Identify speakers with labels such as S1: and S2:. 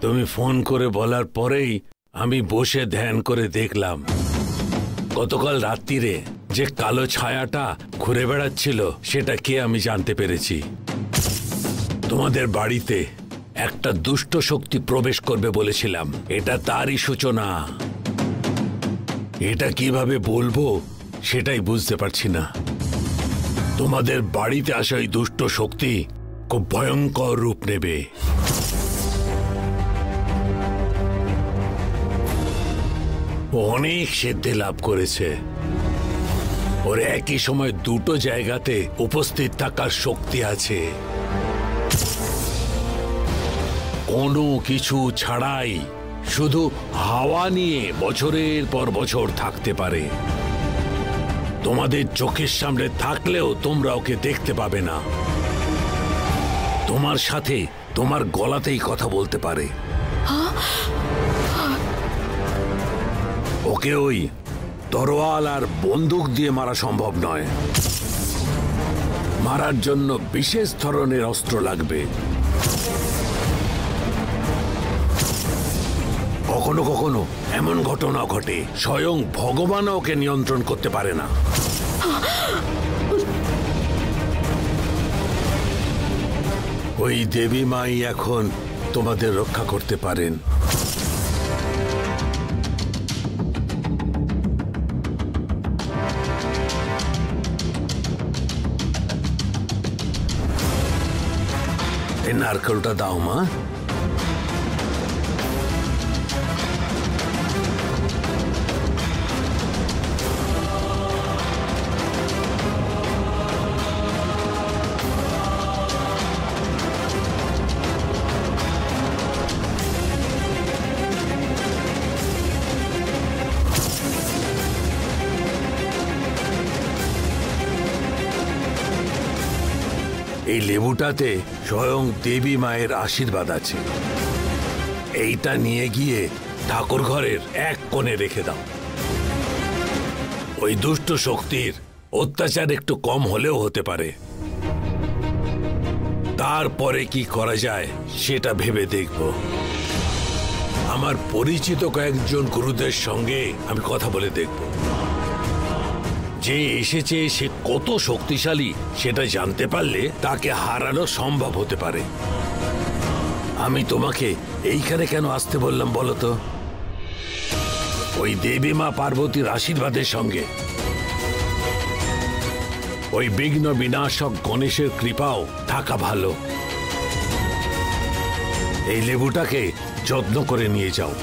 S1: তুমি ফোন করে বলার পরেই আমি বসে ধ্যান করে দেখলাম গতকাল রাত্রিরে যে কালো ছায়াটা ঘুরে বেড়াচ্ছিল সেটা কে আমি জানতে পেরেছি। তোমাদের বাড়িতে একটা দুষ্ট শক্তি প্রবেশ করবে বলেছিলাম, এটা তারই সূচনা। এটা কিভাবে বলবো সেটাই বুঝতে পারছি না। তোমাদের বাড়িতে আসা এই দুষ্ট শক্তি খুব ভয়ঙ্কর রূপ নেবে। অনেক সিদ্ধি লাভ করেছে। ওর একই সময় দুটো জায়গাতে উপস্থিত থাকার শক্তি আছে। কোনো কিছু ছাড়াই শুধু হাওয়া নিয়ে বছরের পর বছর থাকতে পারে। তোমাদের চোখের সামনে থাকলেও তোমরা ওকে দেখতে পাবে না। তোমার সাথে তোমার গলাতেই কথা বলতে পারে। ওকে ওই তরোয়াল আর বন্দুক দিয়ে মারা সম্ভব নয়। মারার জন্য বিশেষ ধরনের অস্ত্র লাগবে। কখনো কখনো এমন ঘটনা ঘটে স্বয়ং ভগবান ওকে নিয়ন্ত্রণ করতে পারে না। ওই দেবী মাই এখন তোমাদের রক্ষা করতে পারেন। এই নারকেলটা দাও মা। এই লেবুটাতে স্বয়ং দেবী মায়ের আশীর্বাদ আছে। এইটা নিয়ে গিয়ে ঠাকুর ঘরের এক কোণে রেখে দাও। ওই দুষ্ট শক্তির অত্যাচার একটু কম হলেও হতে পারে। তারপরে কি করা যায় সেটা ভেবে দেখব। আমার পরিচিত কয়েকজন গুরুদের সঙ্গে আমি কথা বলে দেখব। যে এসেছে সে কত শক্তিশালী সেটা জানতে পারলে তাকে হারানো সম্ভব হতে পারে। আমি তোমাকে এইখানে কেন আসতে বললাম বলো তো? ওই দেবী মা পার্বতীর আশীর্বাদের সঙ্গে ওই বিঘ্ন বিনাশক গণেশের কৃপাও থাকা ভালো। এই লেবুটাকে যত্ন করে নিয়ে যাও।